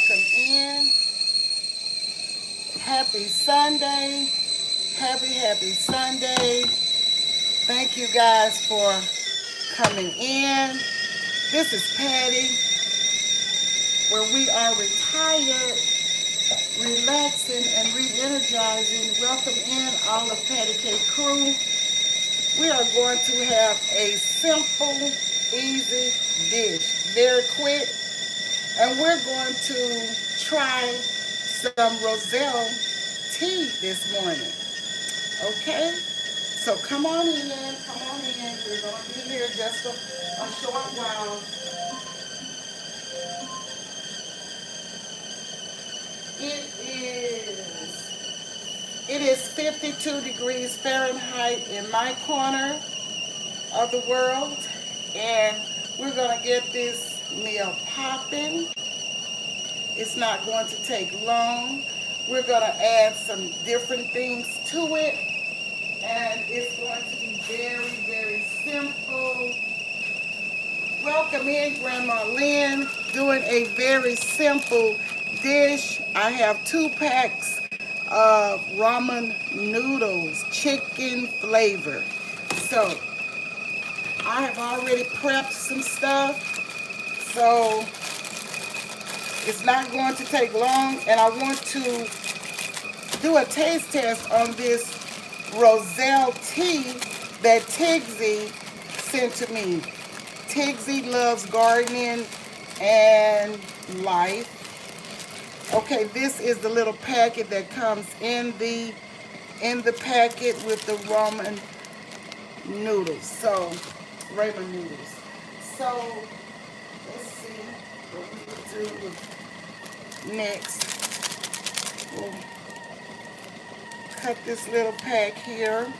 welcome in. Happy Sunday. Happy Sunday. Thank you guys for coming in. This is Patty, where we are retired, relaxing, and re-energizing. Welcome in all of Patty K crew. We are going to have a simple, easy dish, very quick, and we're going to try some roselle tea this morning. Okay? So come on in, come on in. We're going to be here just a short while. It is 52 degrees Fahrenheit in my corner of the world, and we're going to get this meal popping. It's not going to take long. We're going to add some different things to it, and it's going to be very simple. Welcome in, Grandma Lynn, doing a very simple dish. I have 2 packs of ramen noodles, chicken flavor. So I have already prepped some stuff, so it's not going to take long, and I want to do a taste test on this roselle tea that Tigsy sent to me. Tigsy loves gardening and life. Okay, this is the little packet that comes in the packet with the ramen noodles. So let's see what we will do next. We'll cut this little pack here.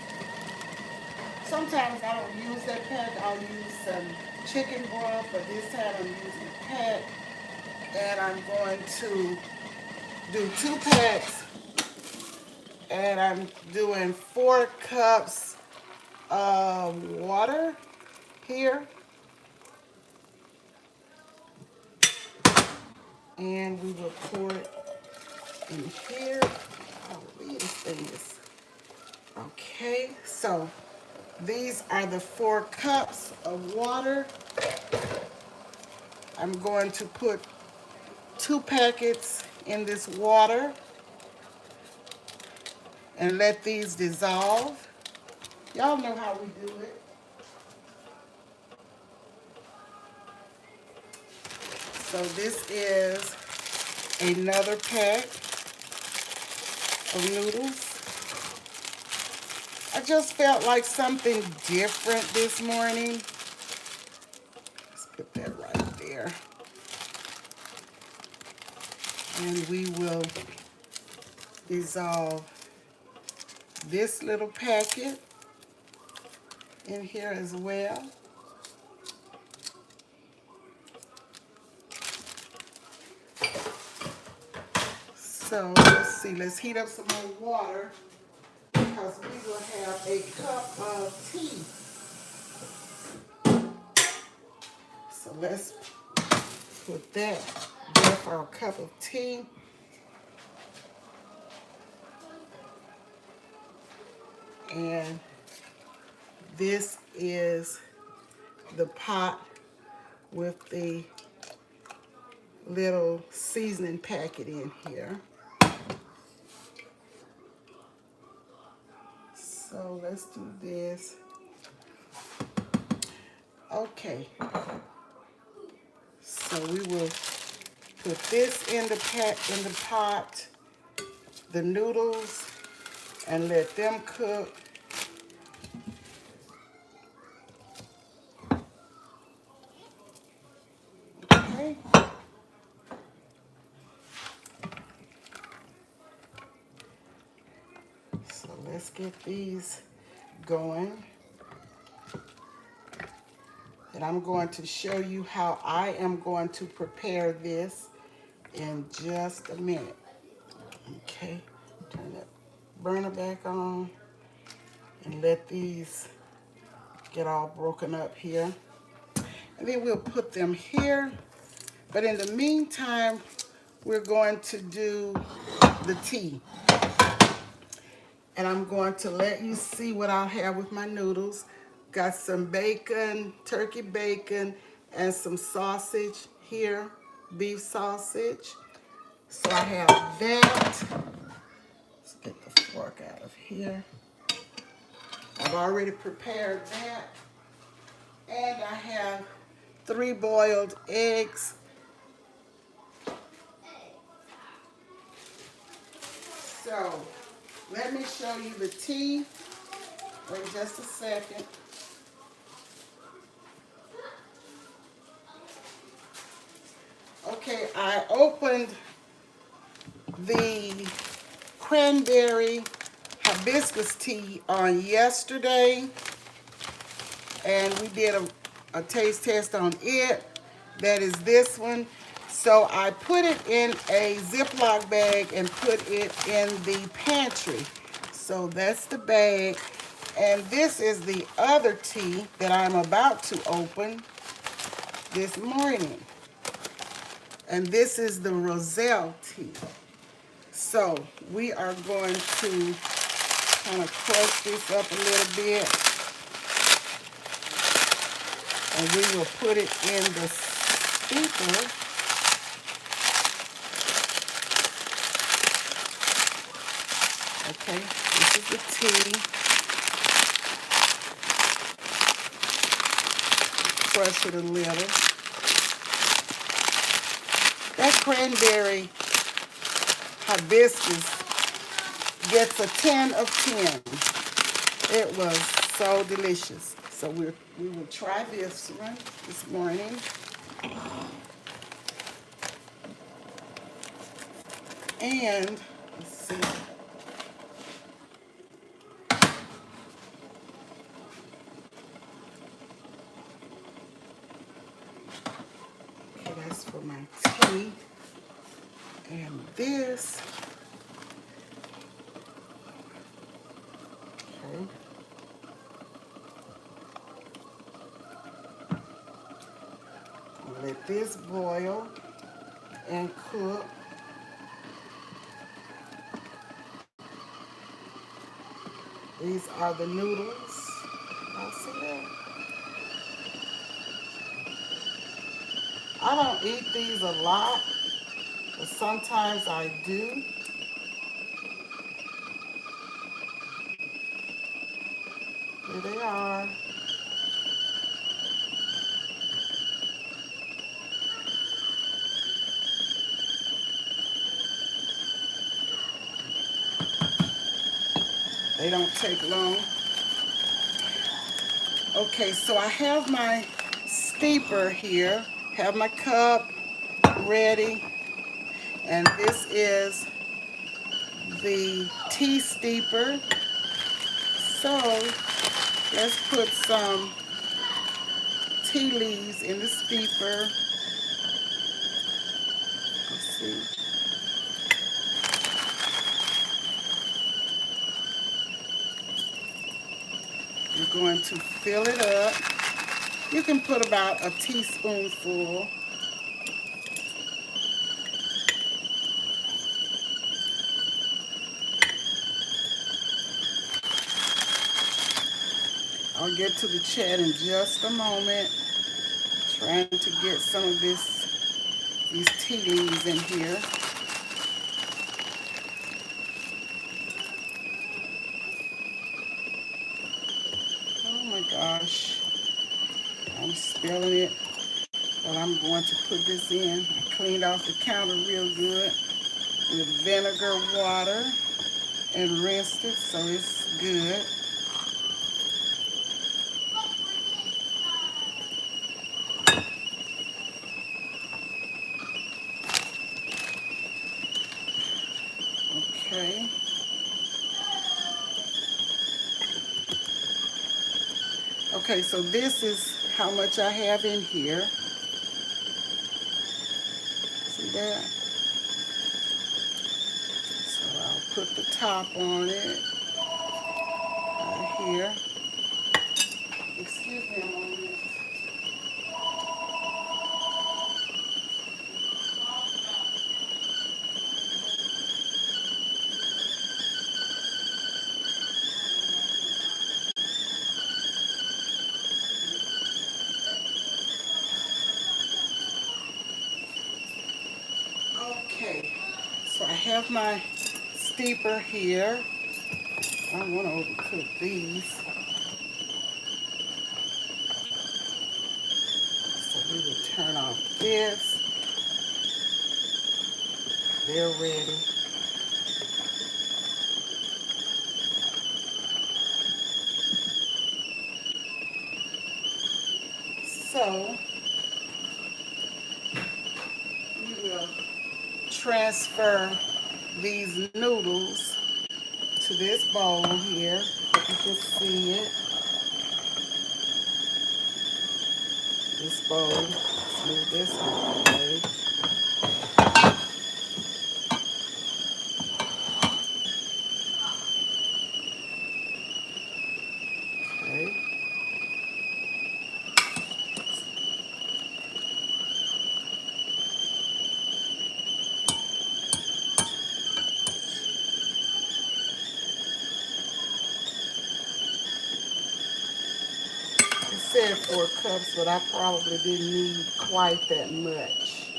Sometimes I don't use that pack. I'll use some chicken broth, but this time I'm using a pack. And I'm going to do 2 packs. And I'm doing 4 cups of water here. And we will pour it in here. Oh, these things. Okay, so these are the 4 cups of water. I'm going to put 2 packets in this water and let these dissolve. Y'all know how we do it. So this is another pack of noodles. I just felt like something different this morning. Let's put that right there. And we will dissolve this little packet in here as well. So let's see, let's heat up some more water because we will have a cup of tea. So let's put that there for our cup of tea. And this is the pot with the little seasoning packet in here. So let's do this. Okay. So we will put this in the pot, the noodles, and let them cook. Okay. So let's get these going. And I'm going to show you how I am going to prepare this in just a minute. Okay, turn that burner back on and let these get all broken up here. And then we'll put them here. But in the meantime, we're going to do the tea. And I'm going to let you see what I'll have with my noodles. Got some bacon, turkey bacon, and some sausage here, beef sausage. So I have that. Let's get the fork out of here. I've already prepared that. And I have 3 boiled eggs. So let me show you the tea. Wait just a second. Okay, I opened the cranberry hibiscus tea on yesterday, and we did a taste test on it. That is this one. So I put it in a Ziploc bag and put it in the pantry. So that's the bag. And this is the other tea that I'm about to open this morning. And this is the roselle tea. So we are going to kind of crush this up a little bit. And we will put it in the steeper. Okay, this is the tea. Crush it a little. That cranberry hibiscus gets a 10 of 10. It was so delicious. So we will try this one this morning. And let's see. Okay, that's for my tea. And this. Okay. Let this boil and cook. These are the noodles. Y'all see that? I don't eat these a lot, but sometimes I do. Here they are. They don't take long. Okay, so I have my steeper here. Have my cup ready. And this is the tea steeper. So let's put some tea leaves in the steeper. Let's see. You're going to fill it up. You can put about a teaspoonful. I'll get to the chat in just a moment. Trying to get some of these tea leaves in here. Oh my gosh. I'm spilling it. But I'm going to put this in. I cleaned off the counter real good with vinegar, water, and rinsed it so it's good. Okay. Okay, so this is how much I have in here. See that? So I'll put the top on it right here. Excuse me a moment. Okay, so I have my steeper here. I don't want to overcook these. So we will turn off this. They're ready. So we will transfer these noodles to this bowl here. If you can see it. This bowl. Let's move this out of the way. Okay. It said 4 cups, but I probably didn't need quite that much.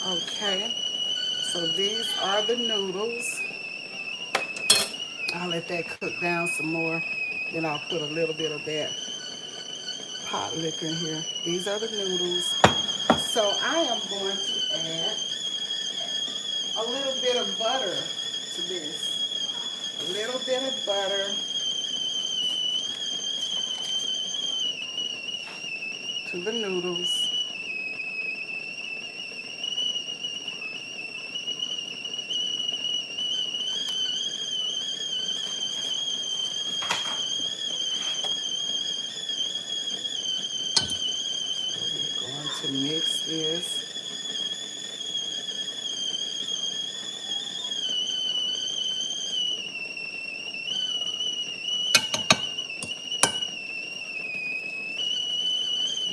Okay, so these are the noodles. I'll let that cook down some more. Then I'll put a little bit of that pot liquor in here. These are the noodles. So I am going to add a little bit of butter to this. A little bit of butter to the noodles. We're going to mix this.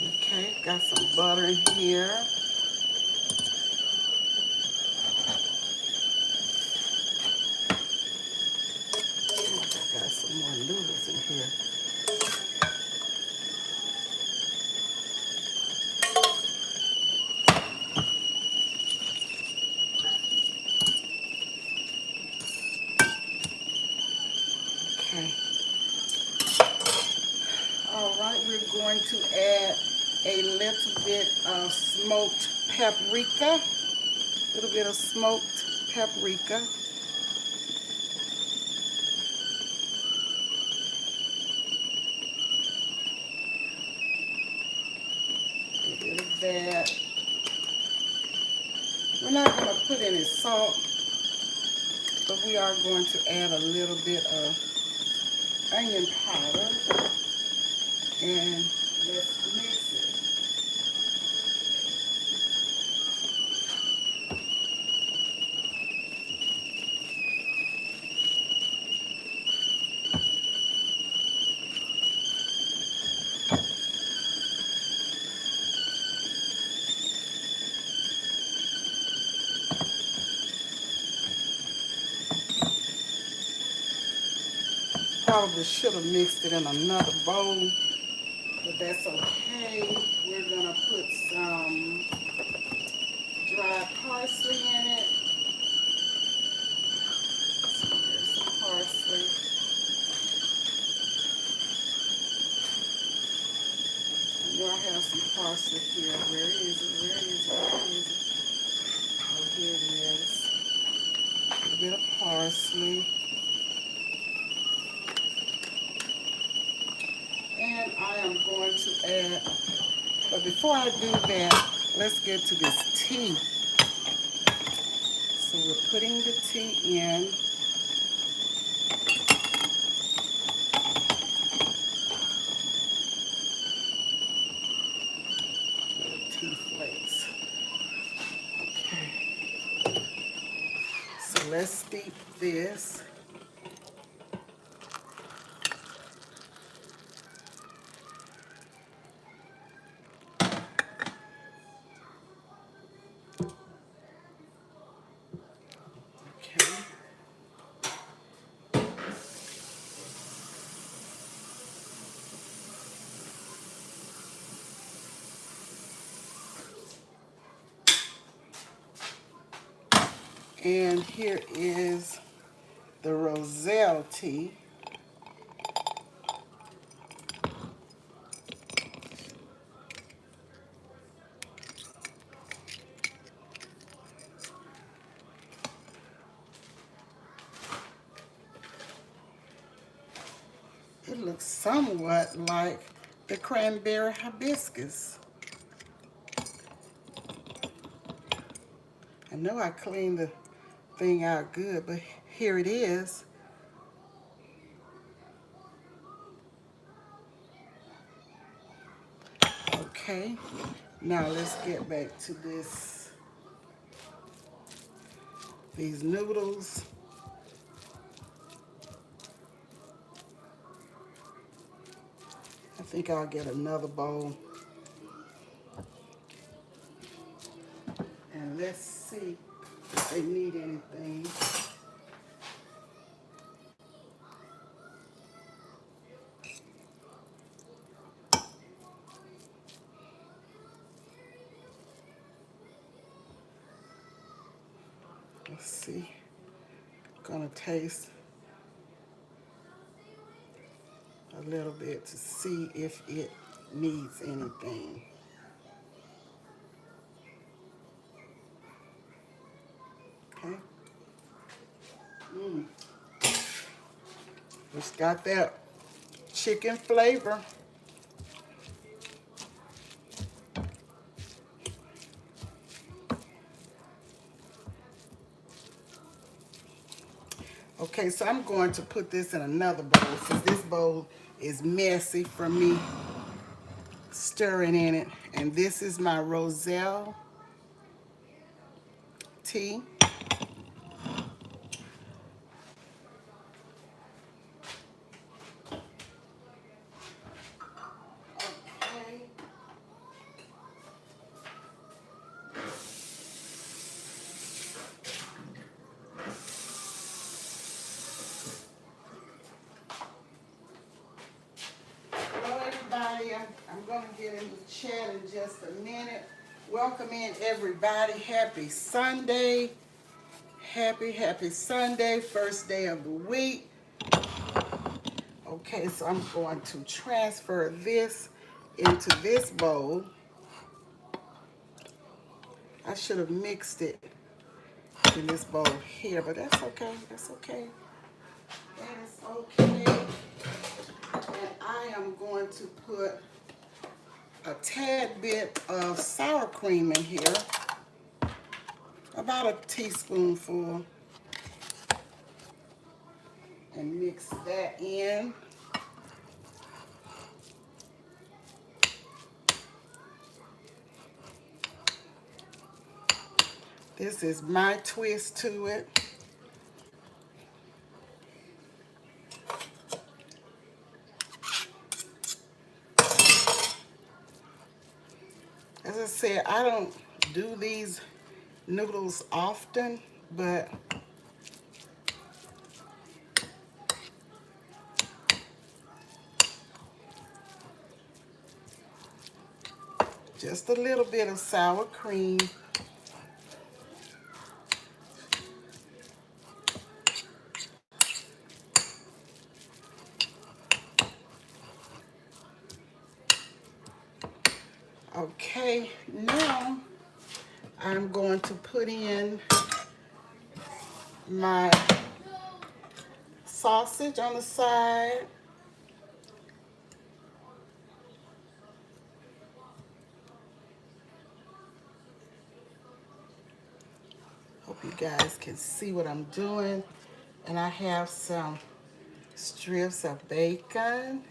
Okay, got some butter in here. I got some more noodles in here. Okay. All right, we're going to add a little bit of smoked paprika. A little bit of smoked paprika. A little bit of that. We're not going to put any salt, but we are going to add a little bit of onion powder. And let's mix it. Probably should have mixed it in another bowl, but that's okay. We're gonna put some dried parsley in it. So there's some parsley. I know I have some parsley here. Where is it? Where is it? Where is it? Oh, here it is. A little bit of parsley. And I am going to add, but before I do that, let's get to this tea. So we're putting the tea in. Little tea flakes. Okay. So let's steep this. And here is the roselle tea. It looks somewhat like the cranberry hibiscus. I know I cleaned the thing out good, but here it is. Okay, now let's get back to these noodles. I think I'll get another bowl. And let's see if they need anything. Let's see. Gonna taste a little bit to see if it needs anything. Okay. It's got that chicken flavor. Okay, so I'm going to put this in another bowl since this bowl is messy from me stirring in it. And this is my roselle tea. Okay. Hello everybody, I'm going to get into the chat in just a minute. Welcome in everybody. Happy Sunday. Happy Sunday, first day of the week. Okay, so I'm going to transfer this into this bowl. I should have mixed it in this bowl here, but that's okay. That's okay. That is okay. And I am going to put a tad bit of sour cream in here, about a teaspoonful, and mix that in. This is my twist to it. As I said, I don't do these noodles often, but just a little bit of sour cream. Okay, now I'm going to put in my sausage on the side. Hope you guys can see what I'm doing. And I have some strips of bacon.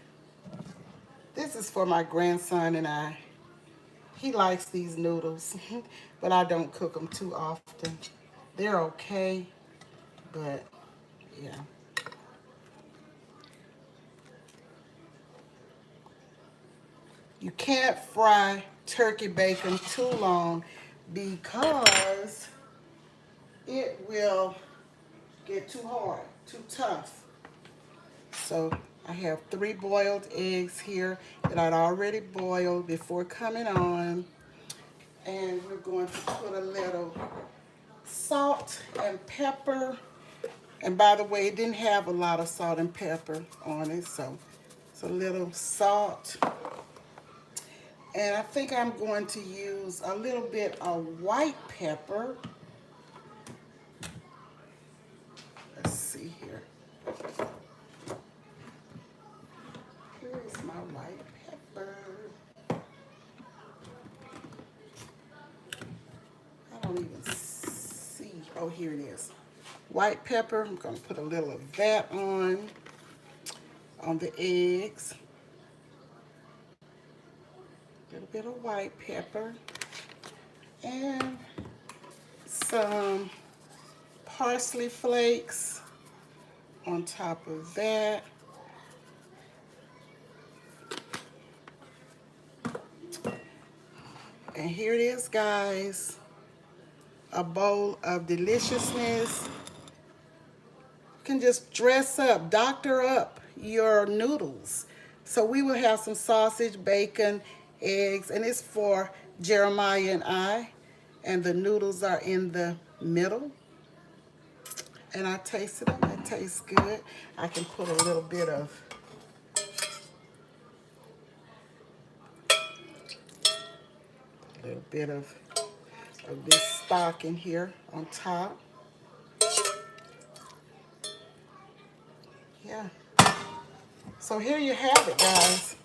This is for my grandson and I. He likes these noodles, but I don't cook them too often. They're okay, but yeah. You can't fry turkey bacon too long because it will get too hard, too tough. So I have 3 boiled eggs here that I'd already boiled before coming on. And we're going to put a little salt and pepper. And by the way, it didn't have a lot of salt and pepper on it, so it's a little salt. And I think I'm going to use a little bit of white pepper. Let's see here. Where is my white pepper? I don't even see. Oh, here it is. White pepper. I'm going to put a little of that on the eggs. A little bit of white pepper. And some parsley flakes on top of that. And here it is, guys. A bowl of deliciousness. You can just dress up, doctor up your noodles. So we will have some sausage, bacon, eggs, and it's for Jeremiah and I. And the noodles are in the middle. And I tasted them. It tastes good. I can put a little bit of this stock in here on top. Yeah. So here you have it, guys.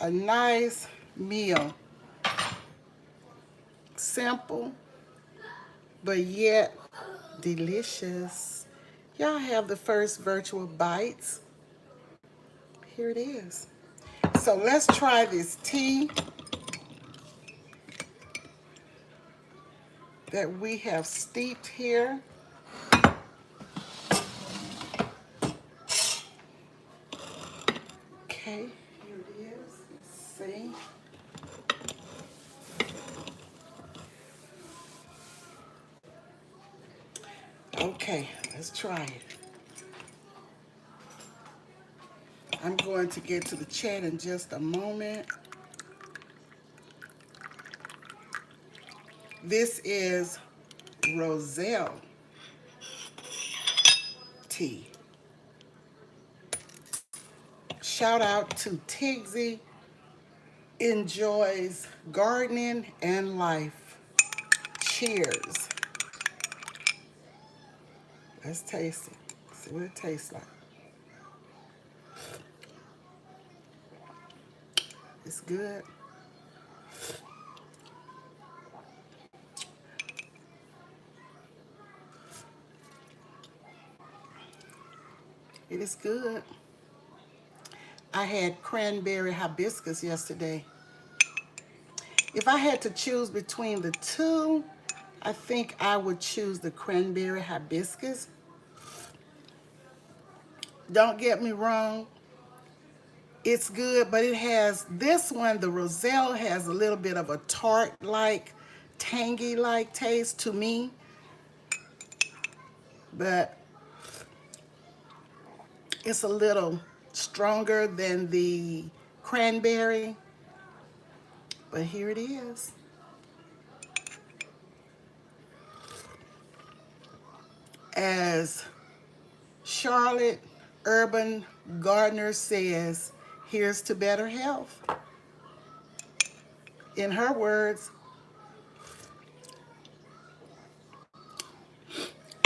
A nice meal. Simple, but yet delicious. Y'all have the first virtual bites. Here it is. So let's try this tea that we have steeped here. Okay, here it is. Let's see. Okay, let's try it. I'm going to get to the chat in just a moment. This is roselle tea. Shout out to Tigsy, enjoys gardening and life. Cheers. Let's taste it. See what it tastes like. It's good. It is good. I had cranberry hibiscus yesterday. If I had to choose between the two, I think I would choose the cranberry hibiscus. Don't get me wrong, it's good, but it has, this one, the roselle, has a little bit of a tart-like, tangy-like taste to me. But it's a little stronger than the cranberry. But here it is. As Charlotte Urban Gardner says, here's to better health. In her words.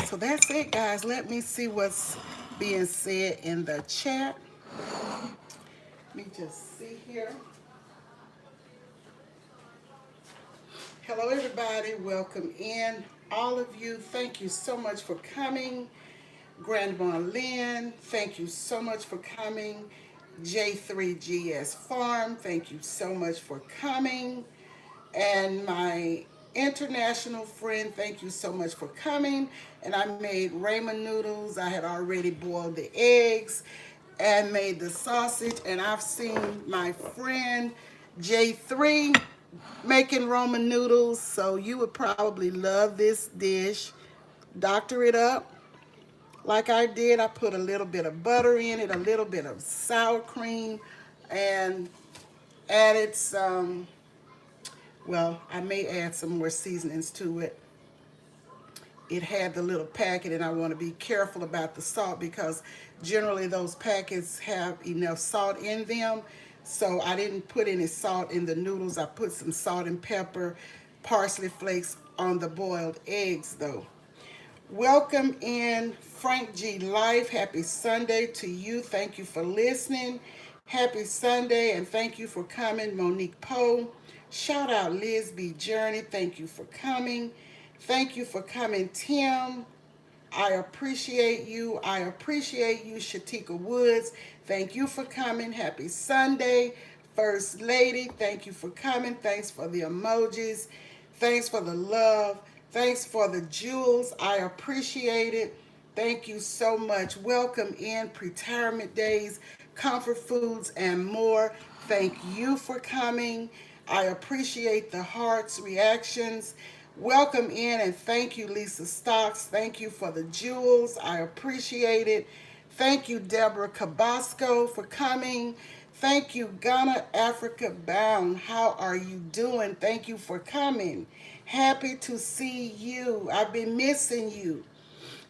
So that's it, guys. Let me see what's being said in the chat. Let me just see here. Hello, everybody. Welcome in. All of you, thank you so much for coming. Grandma Lynn, thank you so much for coming. J3GS Farm, thank you so much for coming. And my international friend, thank you so much for coming. And I made ramen noodles. I had already boiled the eggs and made the sausage. And I've seen my friend J3 making ramen noodles. So you would probably love this dish. Doctor it up like I did. I put a little bit of butter in it, a little bit of sour cream, and added some, well, I may add some more seasonings to it. it had the little packet, and I want to be careful about the salt because generally those packets have enough salt in them. So I didn't put any salt in the noodles. I put some salt and pepper, parsley flakes on the boiled eggs though. Welcome in Frank G. Life. Happy Sunday to you. Thank you for listening. Happy Sunday, and thank you for coming, Monique Poe. Shout out Liz B. Journey. Thank you for coming. Thank you for coming, Tim. I appreciate you. I appreciate you, Shatika Woods. Thank you for coming. Happy Sunday. First Lady, thank you for coming. Thanks for the emojis. Thanks for the love. Thanks for the jewels. I appreciate it. Thank you so much. Welcome in Retirement Days, Comfort Foods, and more. Thank you for coming. I appreciate the hearts, reactions. Welcome in, and thank you, Lisa Stocks. Thank you for the jewels. I appreciate it. Thank you, Deborah Cabasco, for coming. Thank you, Ghana Africa Bound. How are you doing? Thank you for coming. Happy to see you. I've been missing you.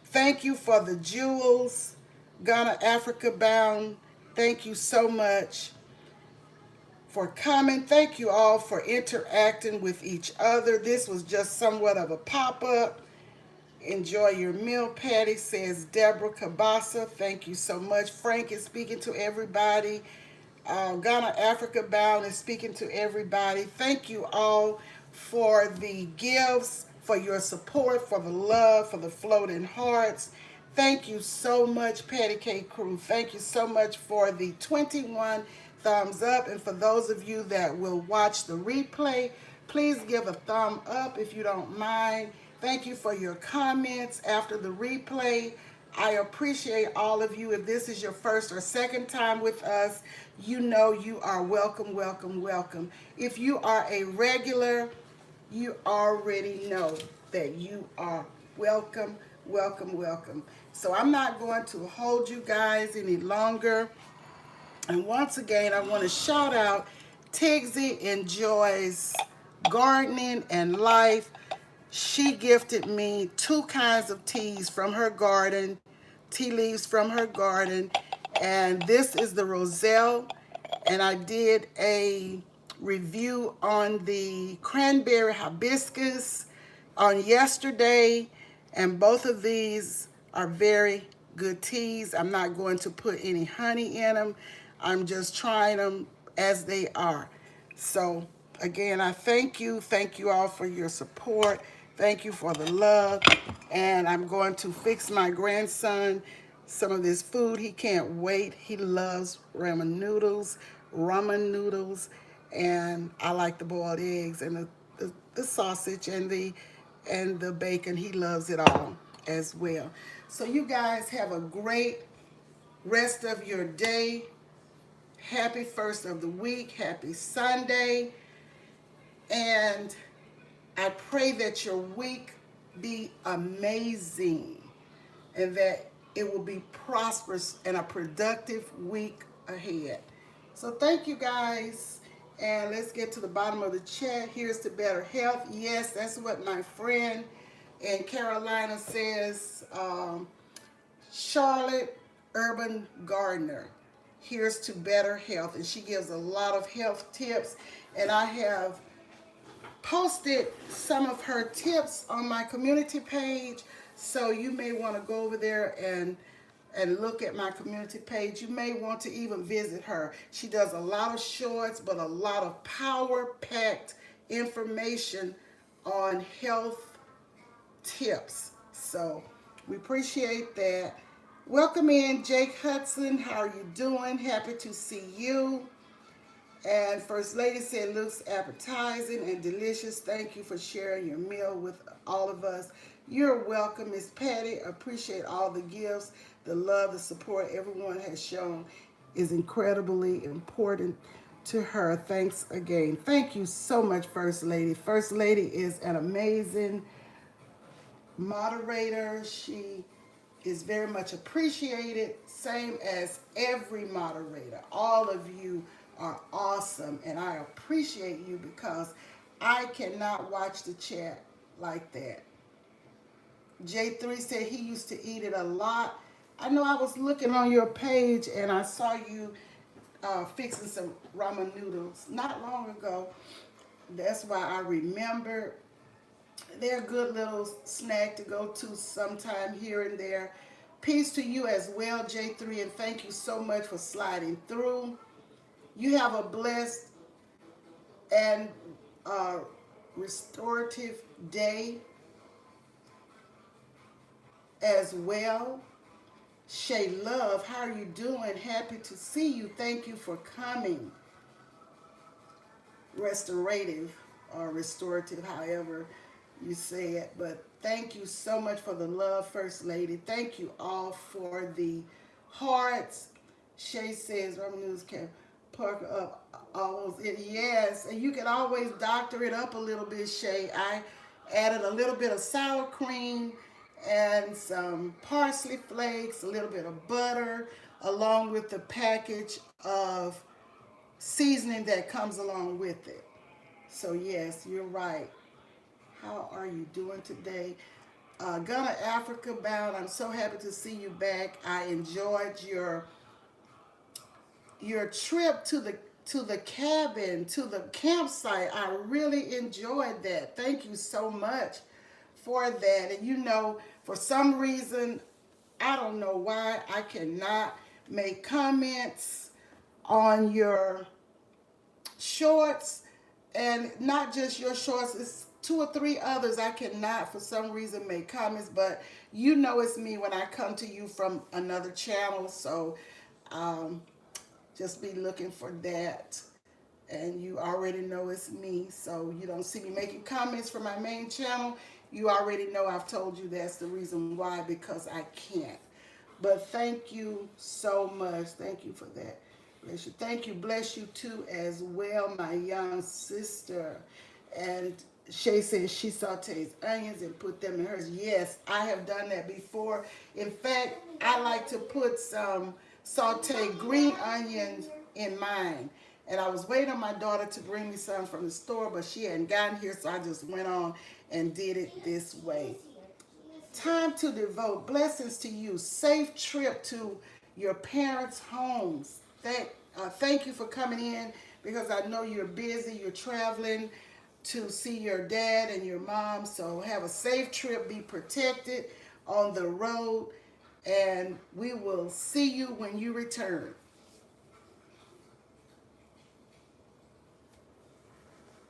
Thank you for the jewels, Ghana Africa Bound. Thank you so much for coming. Thank you all for interacting with each other. This was just somewhat of a pop-up. Enjoy your meal, Patty, says Deborah Kabasa. Thank you so much. Frank is speaking to everybody. Ghana Africa Bound is speaking to everybody. Thank you all for the gifts, for your support, for the love, for the floating hearts. Thank you so much, Patty K. Crew. Thank you so much for the 21 thumbs up. And for those of you that will watch the replay, please give a thumb up if you don't mind. Thank you for your comments after the replay. I appreciate all of you. If this is your first or second time with us, you know you are welcome, welcome, welcome. If you are a regular, you already know that you are welcome, welcome, welcome. So I'm not going to hold you guys any longer. And once again, I want to shout out Tigsy Enjoys Gardening and Life. She gifted me 2 kinds of teas from her garden, tea leaves from her garden. And this is the roselle. And I did a review on the cranberry hibiscus on yesterday. And both of these are very good teas. I'm not going to put any honey in them. I'm just trying them as they are. So again, I thank you. Thank you all for your support. Thank you for the love. And I'm going to fix my grandson some of this food. He can't wait. He loves ramen noodles, and I like the boiled eggs and the sausage and the bacon. He loves it all as well. So you guys have a great rest of your day. Happy first of the week. Happy Sunday. And I pray that your week be amazing and that it will be prosperous and a productive week ahead. So thank you guys. And let's get to the bottom of the chat. Here's to better health. Yes, that's what my friend in Carolina says. Charlotte Urban Gardener. Here's to better health. And she gives a lot of health tips. And I have posted some of her tips on my community page, so you may want to go over there and look at my community page. You may want to even visit her. She does a lot of shorts, but a lot of power-packed information on health tips. So we appreciate that. Welcome in, Jake Hudson. How are you doing? Happy to see you. And First Lady said, looks appetizing and delicious. Thank you for sharing your meal with all of us. You're welcome, Miss Patty. Appreciate all the gifts, the love, the support everyone has shown is incredibly important to her. Thanks again. Thank you so much, First Lady. First Lady is an amazing moderator. She is very much appreciated, same as every moderator. All of you are awesome, and I appreciate you because I cannot watch the chat like that. J3 said he used to eat it a lot. I know I was looking on your page and I saw you fixing some ramen noodles not long ago. That's why I remember. They're a good little snack to go to sometime here and there. Peace to you as well, J3, and thank you so much for sliding through. You have a blessed and uh, restorative day as well. Shay Love, how are you doing? Happy to see you. Thank you for coming. Restorative or restorative, however you say it. But thank you so much for the love, First Lady. Thank you all for the hearts. Shay says, Roman News can park up almost it. Yes, and you can always doctor it up a little bit, Shay. I added a little bit of sour cream and some parsley flakes, a little bit of butter, along with the package of seasoning that comes along with it. So yes, you're right. How are you doing today? Ghana, Africa bound. I'm so happy to see you back. I enjoyed your trip to the cabin, to the campsite. I really enjoyed that. Thank you so much for that. And you know, for some reason, I don't know why I cannot make comments on your shorts, and not just your shorts, it's two or three others I cannot for some reason make comments, but you know it's me when I come to you from another channel. So um, just be looking for that, and you already know it's me. So you don't see me making comments for my main channel. You already know I've told you that's the reason why, because I can't. But thank you so much. Thank you for that. Bless you. Thank you. Bless you too as well, my young sister. And Shay says she sautés onions and put them in hers. Yes, I have done that before. In fact, I like to put some sauteed green onions in mine. And I was waiting on my daughter to bring me some from the store, but she hadn't gotten here, so I just went on and did it this way. Time to devote. Blessings to you. Safe trip to your parents' homes. Thank you for coming in, because I know you're busy. You're traveling to see your dad and your mom. So have a safe trip. Be protected on the road. And we will see you when you return.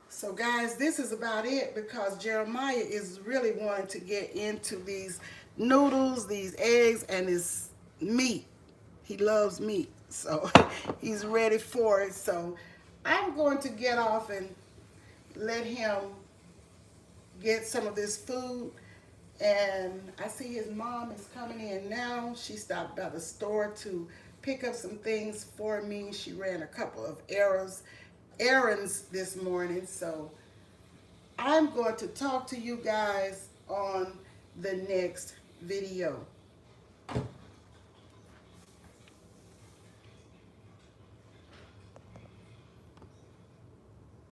So guys, this is about it, because Jeremiah is really wanting to get into these noodles, these eggs, and his meat. He loves meat, so he's ready for it. So I'm going to get off and let him get some of this food. And I see his mom is coming in now. She stopped by the store to pick up some things for me. She ran a couple of errands this morning. So I'm going to talk to you guys on the next video.